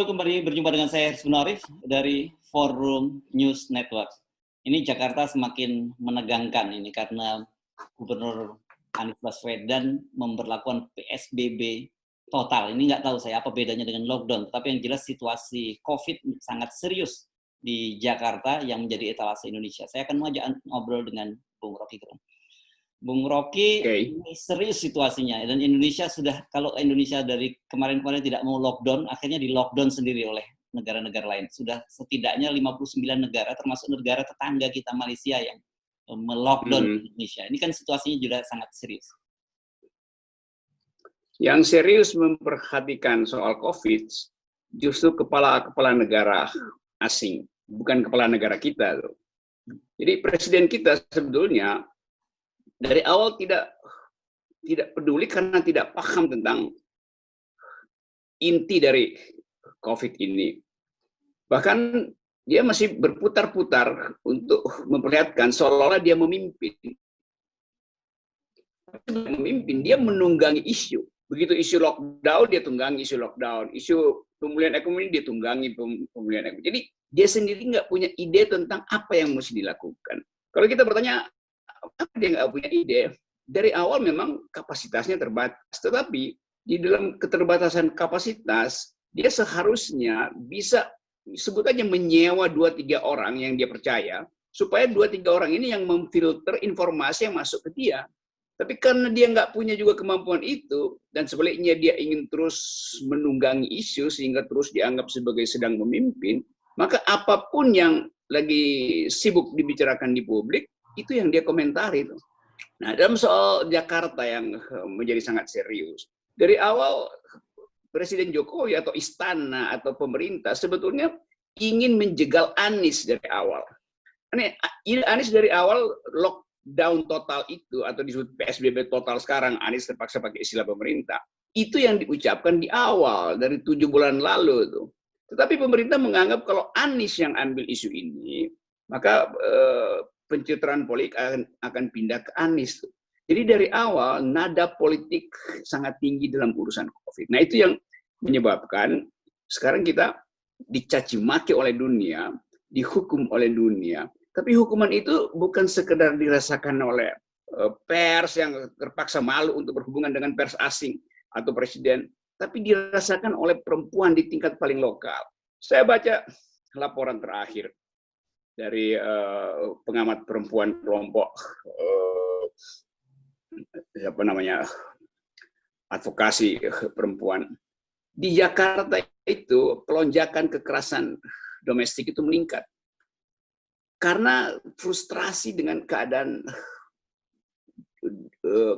Halo, kembali berjumpa dengan saya Hersbun Arif dari Forum News Network. Ini Jakarta semakin menegangkan ini karena Gubernur Anies Baswedan memberlakukan PSBB total. Ini nggak tahu saya apa bedanya dengan lockdown, tetapi yang jelas situasi COVID sangat serius di Jakarta yang menjadi etalase Indonesia. Saya akan mengajak ngobrol dengan Bung Rocky Gerung. Bung Rocky, ini serius situasinya dan Indonesia sudah, kalau Indonesia dari kemarin-kemarin tidak mau lockdown, akhirnya di lockdown sendiri oleh negara-negara lain. Sudah setidaknya 59 negara, termasuk negara tetangga kita Malaysia yang melockdown Indonesia. Ini kan situasinya juga sangat serius. Yang serius memperhatikan soal COVID justru kepala-kepala negara asing, bukan kepala negara kita. Jadi presiden kita sebetulnya dari awal tidak peduli karena tidak paham tentang inti dari COVID ini. Bahkan dia masih berputar-putar untuk memperlihatkan seolah-olah dia memimpin. Dia menunggangi isu. Begitu isu lockdown, dia tunggangi isu lockdown. Isu pemulihan ekonomi, dia tunggangi pemulihan ekonomi. Jadi dia sendiri nggak punya ide tentang apa yang mesti dilakukan. Kalau kita bertanya, apa dia nggak punya ide? Dari awal memang kapasitasnya terbatas, tetapi di dalam keterbatasan kapasitas dia seharusnya bisa sebut aja menyewa 2-3 orang yang dia percaya supaya 2-3 orang ini yang memfilter informasi yang masuk ke dia. Tapi karena dia nggak punya juga kemampuan itu dan sebaliknya dia ingin terus menunggangi isu sehingga terus dianggap sebagai sedang memimpin, maka apapun yang lagi sibuk dibicarakan di publik itu yang dia komentari itu. Nah, dalam soal Jakarta yang menjadi sangat serius, dari awal Presiden Jokowi atau istana atau pemerintah sebetulnya ingin menjegal Anies dari awal. Anies dari awal lockdown total itu atau disebut PSBB total sekarang, Anies terpaksa pakai istilah pemerintah. Itu yang diucapkan di awal dari 7 bulan lalu itu. Tetapi pemerintah menganggap kalau Anies yang ambil isu ini, maka pencitraan politik akan pindah ke Anies. Jadi dari awal nada politik sangat tinggi dalam urusan COVID. Nah itu yang menyebabkan sekarang kita dicaci maki oleh dunia, dihukum oleh dunia. Tapi hukuman itu bukan sekedar dirasakan oleh pers yang terpaksa malu untuk berhubungan dengan pers asing atau presiden, tapi dirasakan oleh perempuan di tingkat paling lokal. Saya baca laporan terakhir dari pengamat perempuan kelompok advokasi perempuan di Jakarta itu pelonjakan kekerasan domestik itu meningkat karena frustrasi dengan keadaan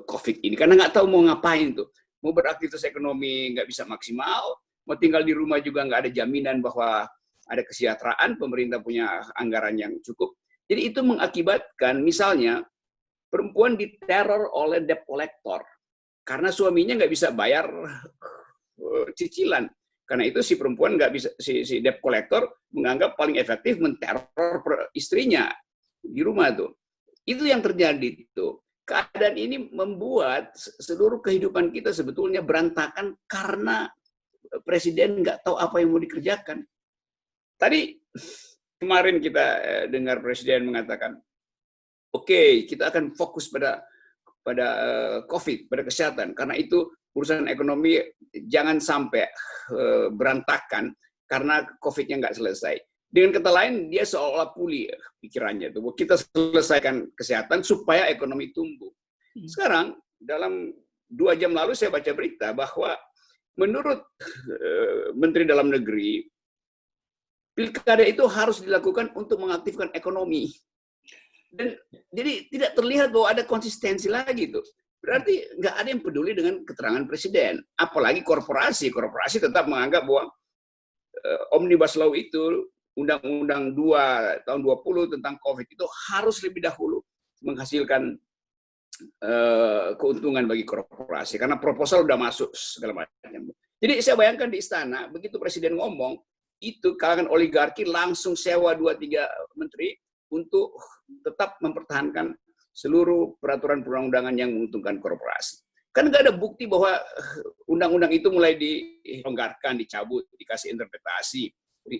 COVID ini, karena nggak tahu mau ngapain tuh, mau beraktivitas ekonomi nggak bisa maksimal, mau tinggal di rumah juga nggak ada jaminan bahwa ada kesejahteraan, pemerintah punya anggaran yang cukup. Jadi itu mengakibatkan misalnya perempuan diteror oleh debt collector karena suaminya nggak bisa bayar cicilan. Karena itu si perempuan nggak bisa, si debt collector menganggap paling efektif menteror istrinya di rumah tuh. Itu yang terjadi itu. Keadaan ini membuat seluruh kehidupan kita sebetulnya berantakan karena presiden nggak tahu apa yang mau dikerjakan. Tadi kemarin kita dengar presiden mengatakan, oke, kita akan fokus pada COVID, pada kesehatan. Karena itu urusan ekonomi jangan sampai berantakan karena COVID-nya nggak selesai. Dengan kata lain, dia seolah pulih pikirannya. Kita selesaikan kesehatan supaya ekonomi tumbuh. Sekarang, dalam 2 jam lalu saya baca berita bahwa menurut Menteri Dalam Negeri, pilkada itu harus dilakukan untuk mengaktifkan ekonomi. Dan jadi tidak terlihat bahwa ada konsistensi lagi tuh. Berarti nggak ada yang peduli dengan keterangan presiden. Apalagi korporasi tetap menganggap bahwa Omnibus Law itu, Undang-Undang 2 tahun 20 tentang COVID itu harus lebih dahulu menghasilkan keuntungan bagi korporasi. Karena proposal udah masuk segala macam. Jadi saya bayangkan di istana, begitu presiden ngomong, itu kalangan oligarki langsung sewa 2-3 menteri untuk tetap mempertahankan seluruh peraturan perundang-undangan yang menguntungkan korporasi. Kan nggak ada bukti bahwa undang-undang itu mulai dilonggarkan, dicabut, dikasih interpretasi,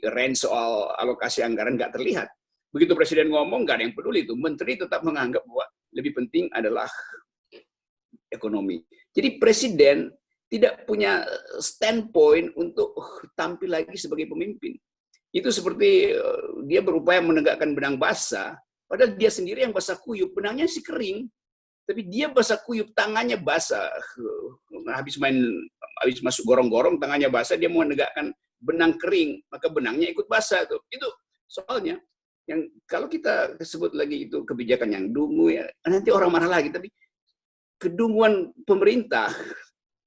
range soal alokasi anggaran nggak terlihat. Begitu Presiden ngomong, nggak ada yang peduli itu. Menteri tetap menganggap bahwa lebih penting adalah ekonomi. Jadi Presiden tidak punya standpoint untuk tampil lagi sebagai pemimpin. Itu seperti dia berupaya menegakkan benang basah, padahal dia sendiri yang basah kuyup, benangnya sih kering. Tapi dia basah kuyup, tangannya basah. Habis masuk gorong-gorong, tangannya basah, dia mau menegakkan benang kering, maka benangnya ikut basah tuh. Itu soalnya. Yang kalau kita sebut lagi itu kebijakan yang dungu ya, nanti orang marah lagi. Tapi kedunguan pemerintah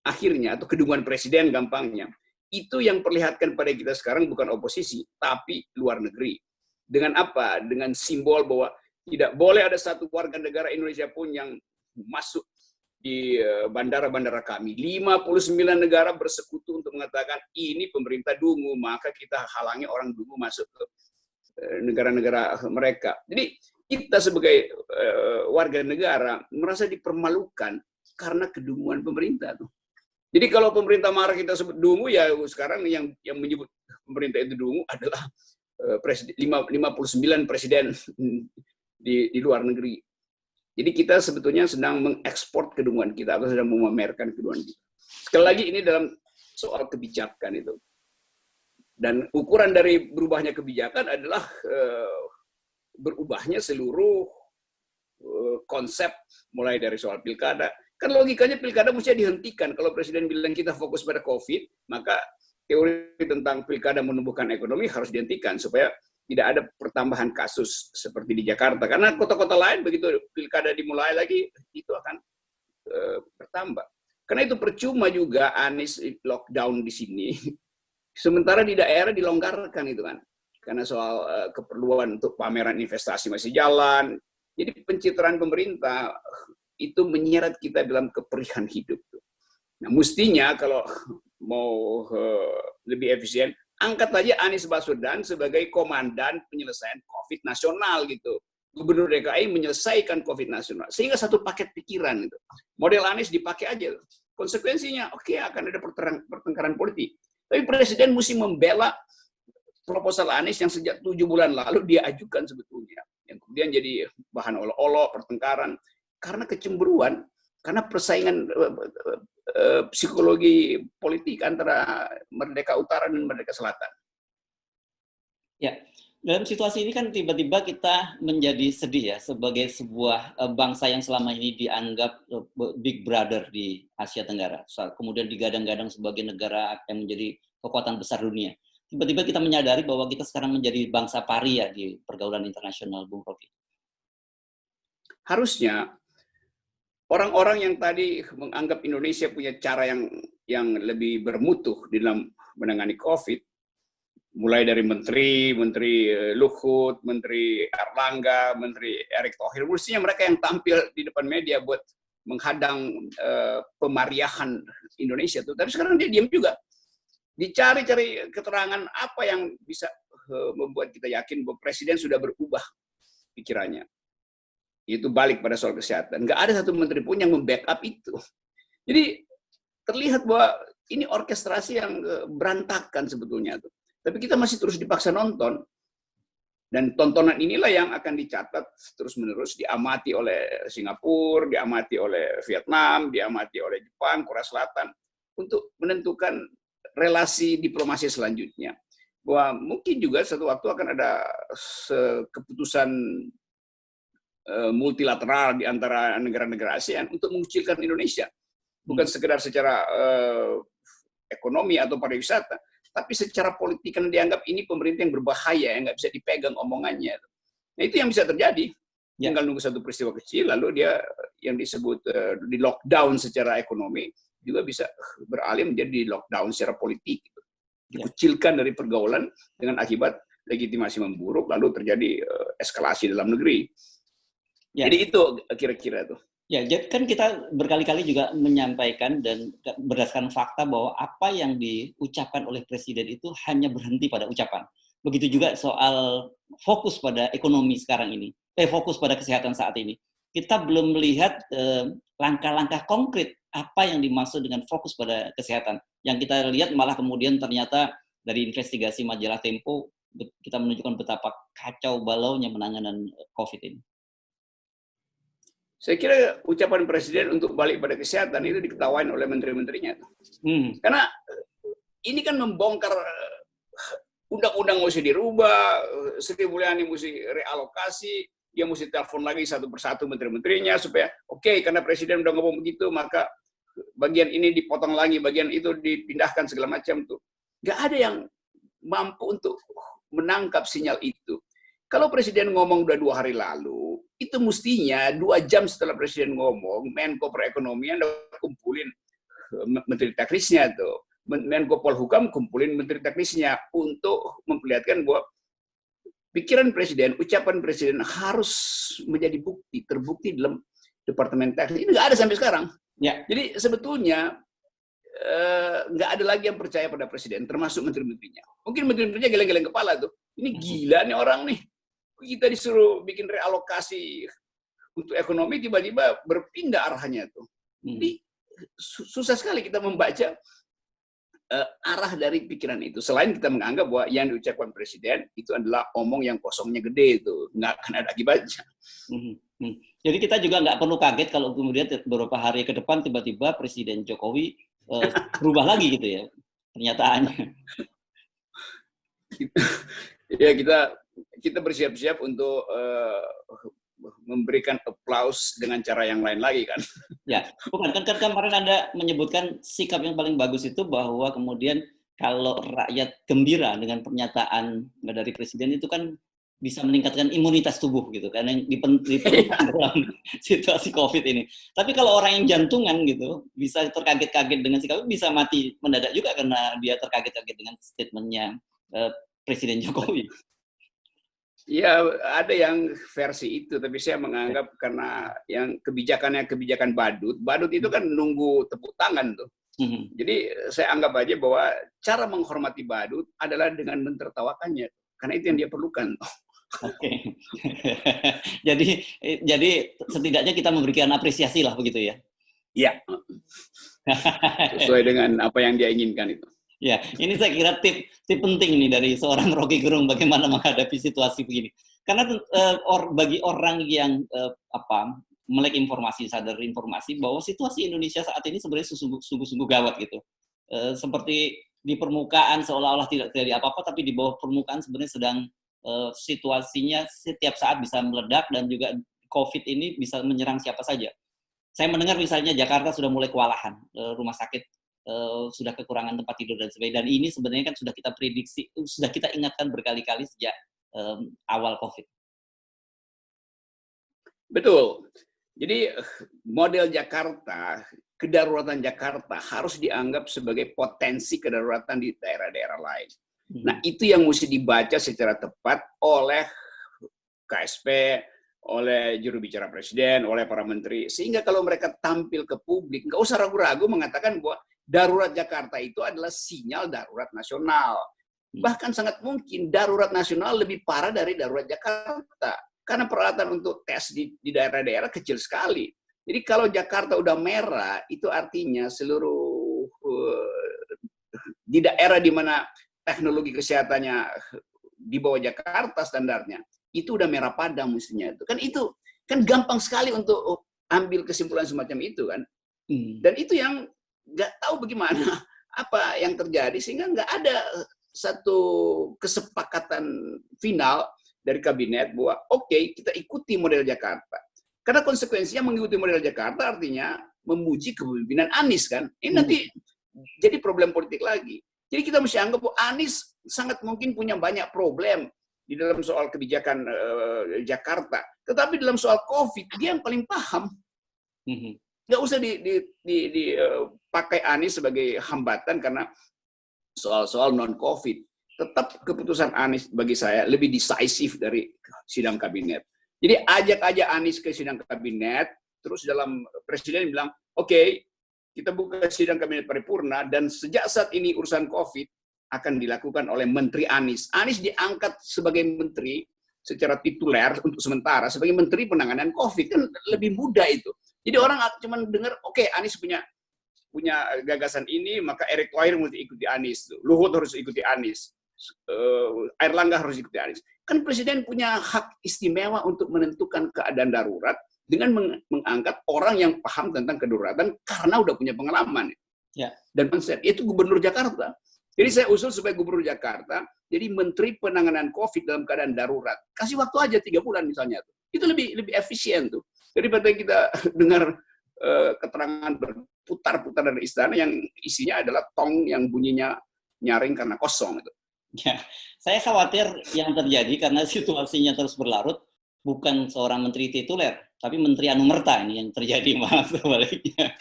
akhirnya, atau kedunguan presiden gampangnya, itu yang perlihatkan pada kita sekarang bukan oposisi, tapi luar negeri. Dengan apa? Dengan simbol bahwa tidak boleh ada satu warga negara Indonesia pun yang masuk di bandara-bandara kami. 59 negara bersekutu untuk mengatakan ini pemerintah dungu, maka kita halangi orang dungu masuk ke negara-negara mereka. Jadi kita sebagai warga negara merasa dipermalukan karena kedunguan pemerintah tuh. Jadi kalau pemerintah marah kita sebut dungu, ya sekarang yang menyebut pemerintah itu dungu adalah 59 presiden di luar negeri. Jadi kita sebetulnya sedang mengekspor kedunguan kita atau sedang memamerkan kedunguan kita. Sekali lagi ini dalam soal kebijakan itu. Dan ukuran dari berubahnya kebijakan adalah berubahnya seluruh konsep mulai dari soal pilkada. Kan logikanya pilkada mesti dihentikan. Kalau Presiden bilang kita fokus pada COVID, maka teori tentang pilkada menumbuhkan ekonomi harus dihentikan supaya tidak ada pertambahan kasus seperti di Jakarta. Karena kota-kota lain begitu pilkada dimulai lagi, itu akan bertambah. Karena itu percuma juga Anies lockdown di sini. Sementara di daerah dilonggarkan itu kan. Karena soal keperluan untuk pameran investasi masih jalan. Jadi pencitraan pemerintah itu menyeret kita dalam keperihan hidup. Nah, mestinya kalau mau lebih efisien, angkat aja Anies Baswedan sebagai komandan penyelesaian COVID nasional gitu. Gubernur DKI menyelesaikan COVID nasional. Sehingga satu paket pikiran itu. Model Anies dipakai aja. Konsekuensinya, oke, akan ada pertengkaran politik. Tapi Presiden mesti membela proposal Anies yang sejak 7 bulan lalu dia ajukan sebetulnya. Yang kemudian jadi bahan olok-olok, pertengkaran. Karena kecemburuan, karena persaingan psikologi politik antara Merdeka Utara dan Merdeka Selatan. Ya, dalam situasi ini kan tiba-tiba kita menjadi sedih ya sebagai sebuah bangsa yang selama ini dianggap big brother di Asia Tenggara. Kemudian digadang-gadang sebagai negara yang menjadi kekuatan besar dunia. Tiba-tiba kita menyadari bahwa kita sekarang menjadi bangsa paria di pergaulan internasional, Bung Rocky. Harusnya orang-orang yang tadi menganggap Indonesia punya cara yang lebih bermutu di dalam menangani COVID, mulai dari Menteri Luhut, Menteri Erlangga, Menteri Erick Thohir, mestinya mereka yang tampil di depan media buat menghadang pemariahan Indonesia tuh. Tapi sekarang dia diam juga. Dicari-cari keterangan apa yang bisa membuat kita yakin bahwa Presiden sudah berubah pikirannya. Itu balik pada soal kesehatan. Nggak ada satu menteri pun yang membackup itu. Jadi terlihat bahwa ini orkestrasi yang berantakan sebetulnya. Tapi kita masih terus dipaksa nonton. Dan tontonan inilah yang akan dicatat terus-menerus, diamati oleh Singapura, diamati oleh Vietnam, diamati oleh Jepang, Korea Selatan, untuk menentukan relasi diplomasi selanjutnya. Bahwa mungkin juga suatu waktu akan ada keputusan multilateral di antara negara-negara ASEAN untuk mengucilkan Indonesia. Bukan sekedar secara ekonomi atau pariwisata, tapi secara politik kan dianggap ini pemerintah yang berbahaya, yang nggak bisa dipegang omongannya. Nah itu yang bisa terjadi. Tinggal nunggu satu peristiwa kecil, lalu dia yang disebut di lockdown secara ekonomi, juga bisa beralih menjadi lockdown secara politik. Dikucilkan dari pergaulan dengan akibat legitimasi memburuk, lalu terjadi eskalasi dalam negeri. Ya. Jadi itu kira-kira tuh. Ya, jadi kan kita berkali-kali juga menyampaikan dan berdasarkan fakta bahwa apa yang diucapkan oleh Presiden itu hanya berhenti pada ucapan. Begitu juga soal fokus pada ekonomi sekarang ini, fokus pada kesehatan saat ini. kita belum melihat langkah-langkah konkret apa yang dimaksud dengan fokus pada kesehatan. Yang kita lihat malah kemudian ternyata dari investigasi majalah Tempo, kita menunjukkan betapa kacau balaunya penanganan COVID ini. Saya kira ucapan Presiden untuk balik pada kesehatan itu diketawain oleh menteri-menterinya. Karena ini kan membongkar undang-undang mesti dirubah, Sri Mulyani mesti realokasi, dia mesti telepon lagi satu persatu menteri-menterinya supaya oke, karena Presiden udah ngomong begitu, maka bagian ini dipotong lagi, bagian itu dipindahkan segala macam tuh. Nggak ada yang mampu untuk menangkap sinyal itu. Kalau Presiden ngomong udah 2 hari lalu, itu mestinya 2 jam setelah Presiden ngomong, Menko Perekonomian udah kumpulin menteri teknisnya tuh. Menko Polhukam kumpulin menteri teknisnya untuk memperlihatkan bahwa pikiran Presiden, ucapan Presiden harus menjadi bukti, terbukti dalam Departemen Teknis. Ini nggak ada sampai sekarang. Ya. Jadi sebetulnya nggak ada lagi yang percaya pada Presiden, termasuk menteri-menterinya. Mungkin menteri-menterinya geleng-geleng kepala tuh. Ini gila nih orang nih. Kita disuruh bikin realokasi untuk ekonomi, tiba-tiba berpindah arahnya tuh. Jadi susah sekali kita membaca arah dari pikiran itu. Selain kita menganggap bahwa yang diucapkan Presiden itu adalah omong yang kosongnya gede itu, nggak akan ada akibatnya. Jadi kita juga nggak perlu kaget kalau kemudian beberapa hari ke depan tiba-tiba Presiden Jokowi berubah lagi gitu ya pernyataannya. Ya kita bersiap-siap untuk memberikan applause dengan cara yang lain lagi kan. Ya, bukan kan kemarin Anda menyebutkan sikap yang paling bagus itu bahwa kemudian kalau rakyat gembira dengan pernyataan dari Presiden itu kan bisa meningkatkan imunitas tubuh gitu kan yang diperlukan dalam situasi COVID ini. Tapi kalau orang yang jantungan gitu bisa terkaget-kaget dengan sikap, bisa mati mendadak juga karena dia terkaget-kaget dengan statementnya Presiden Jokowi. Ya, ada yang versi itu, tapi saya menganggap karena yang kebijakan badut itu kan nunggu tepuk tangan tuh. Jadi saya anggap aja bahwa cara menghormati badut adalah dengan mentertawakannya, karena itu yang dia perlukan. Oke. Jadi setidaknya kita memberikan apresiasi lah begitu ya. Iya. Sesuai dengan apa yang dia inginkan itu. Ya, ini saya kira tip penting nih dari seorang Rocky Gerung bagaimana menghadapi situasi begini. Karena bagi orang yang melek informasi, sadar informasi bahwa situasi Indonesia saat ini sebenarnya sungguh-sungguh gawat gitu. Seperti di permukaan seolah-olah tidak terjadi apa-apa, tapi di bawah permukaan sebenarnya sedang situasinya setiap saat bisa meledak dan juga COVID ini bisa menyerang siapa saja. Saya mendengar misalnya Jakarta sudah mulai kewalahan, rumah sakit sudah kekurangan tempat tidur dan sebagainya. Dan ini sebenarnya kan sudah kita prediksi, sudah kita ingatkan berkali-kali sejak awal COVID. Betul. Jadi model Jakarta, kedaruratan Jakarta harus dianggap sebagai potensi kedaruratan di daerah-daerah lain. Nah, itu yang mesti dibaca secara tepat oleh KSP, oleh juru bicara Presiden, oleh para menteri. Sehingga kalau mereka tampil ke publik, nggak usah ragu-ragu mengatakan bahwa darurat Jakarta itu adalah sinyal darurat nasional. Bahkan sangat mungkin darurat nasional lebih parah dari darurat Jakarta. Karena peralatan untuk tes di daerah-daerah kecil sekali. Jadi kalau Jakarta udah merah, itu artinya seluruh di daerah di mana teknologi kesehatannya di bawah Jakarta standarnya, itu udah merah padam mestinya. Itu kan gampang sekali untuk ambil kesimpulan semacam itu kan. Dan itu yang nggak tahu bagaimana apa yang terjadi sehingga nggak ada satu kesepakatan final dari kabinet bahwa oke, kita ikuti model Jakarta. Karena konsekuensinya mengikuti model Jakarta artinya memuji kepemimpinan Anies kan. Ini nanti jadi problem politik lagi. Jadi kita mesti anggap bahwa Anies sangat mungkin punya banyak problem di dalam soal kebijakan Jakarta. Tetapi dalam soal COVID dia yang paling paham. Nggak usah dipakai Anies sebagai hambatan karena soal-soal non-COVID. Tetap keputusan Anies bagi saya lebih decisive dari sidang kabinet. Jadi ajak aja Anies ke sidang kabinet, terus dalam Presiden bilang, oke, kita buka sidang kabinet paripurna, dan sejak saat ini urusan COVID akan dilakukan oleh Menteri Anies. Anies diangkat sebagai menteri secara tituler untuk sementara sebagai Menteri Penanganan COVID, kan lebih mudah itu. Jadi orang cuma dengar, oke, Anies punya gagasan ini, maka Erick Thohir mesti ikuti Anies, Luhut harus ikuti Anies, Airlangga harus ikuti Anies. Kan Presiden punya hak istimewa untuk menentukan keadaan darurat dengan mengangkat orang yang paham tentang kedaruratan karena udah punya pengalaman. Ya. Dan konsep itu Gubernur Jakarta. Jadi saya usul supaya Gubernur Jakarta jadi Menteri Penanganan COVID dalam keadaan darurat. Kasih waktu aja 3 bulan misalnya. Itu lebih efisien tuh. Daripada kita dengar keterangan berputar-putar dari istana yang isinya adalah tong yang bunyinya nyaring karena kosong. Gitu. Ya, saya khawatir yang terjadi karena situasinya terus berlarut, bukan seorang menteri tituler, tapi menteri anumerta ini yang terjadi malah sebaliknya.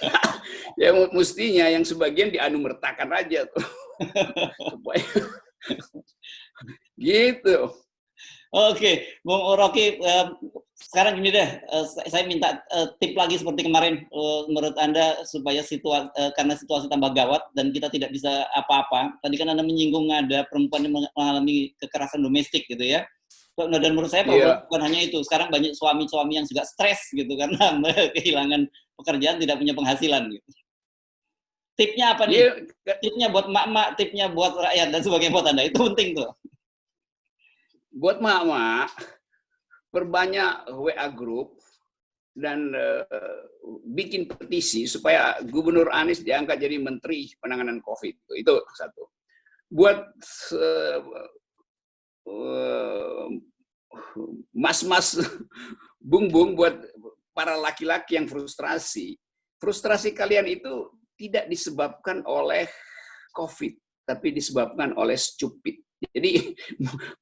Ya mestinya yang sebagian dianumertakan aja tuh. Supaya gitu. Oke, Bung Rocky, sekarang gini deh, saya minta tip lagi seperti kemarin, menurut Anda supaya karena situasi tambah gawat dan kita tidak bisa apa-apa. Tadi kan Anda menyinggung ada perempuan yang mengalami kekerasan domestik gitu ya. Dan menurut saya bukan hanya itu. Sekarang banyak suami-suami yang juga stres gitu karena kehilangan pekerjaan, tidak punya penghasilan gitu. Tipnya apa nih? Tipnya buat emak-emak, tipnya buat rakyat dan sebagainya buat Anda. Itu penting tuh. Buat emak-emak, perbanyak WA group dan bikin petisi supaya Gubernur Anies diangkat jadi Menteri Penanganan COVID. Itu satu. Buat mas-mas bung-bung, buat para laki-laki yang frustrasi. Frustrasi kalian itu tidak disebabkan oleh COVID, tapi disebabkan oleh stupid. Jadi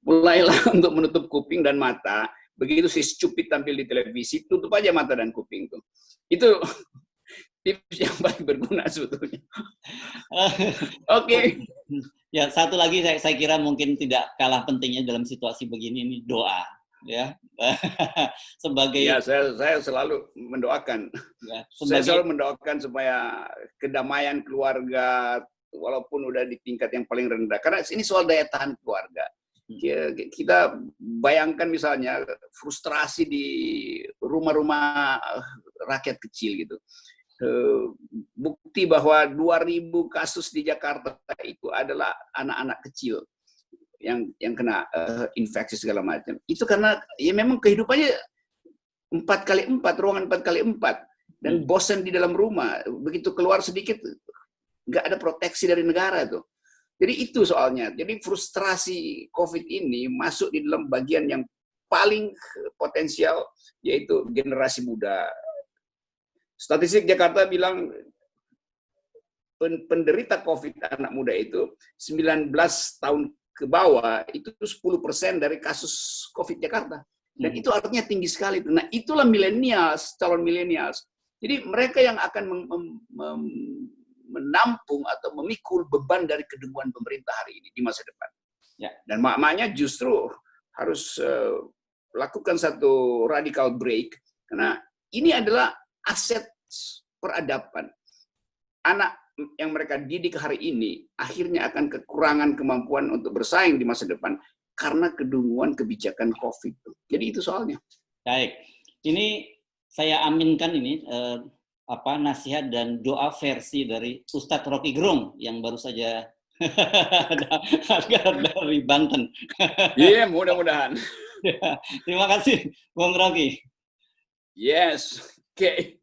mulailah untuk menutup kuping dan mata. Begitu si stupid tampil di televisi, tutup aja mata dan kuping tuh. Itu tips yang paling berguna sebetulnya. Oke. Ya, satu lagi saya kira mungkin tidak kalah pentingnya dalam situasi begini, ini doa, ya. Sebagai saya selalu mendoakan. Ya, saya selalu mendoakan supaya kedamaian keluarga walaupun udah di tingkat yang paling rendah. Karena ini soal daya tahan keluarga. Kita bayangkan misalnya frustrasi di rumah-rumah rakyat kecil gitu. Bukti bahwa 2.000 kasus di Jakarta itu adalah anak-anak kecil yang kena infeksi segala macam. Itu karena ya memang kehidupannya 4x4, ruangan 4x4 dan bosan di dalam rumah. Begitu keluar sedikit nggak ada proteksi dari negara tuh. Jadi itu soalnya. Jadi frustrasi COVID ini masuk di dalam bagian yang paling potensial, yaitu generasi muda. Statistik Jakarta bilang penderita COVID anak muda itu 19 tahun ke bawah itu 10% dari kasus COVID Jakarta. Dan itu artinya tinggi sekali. Nah itulah millennials, calon millennials. Jadi mereka yang akan menampung atau memikul beban dari kedunguan pemerintah hari ini di masa depan. Ya. Dan maknanya justru harus lakukan satu radical break karena ini adalah aset peradaban. Anak yang mereka didik hari ini akhirnya akan kekurangan kemampuan untuk bersaing di masa depan karena kedunguan kebijakan COVID. Jadi itu soalnya. Baik, ini saya aminkan ini nasihat dan doa versi dari Ustadz Rocky Gerung yang baru saja dari Banten. Iya, mudah-mudahan. Terima kasih, Bung Rocky. Yes, oke.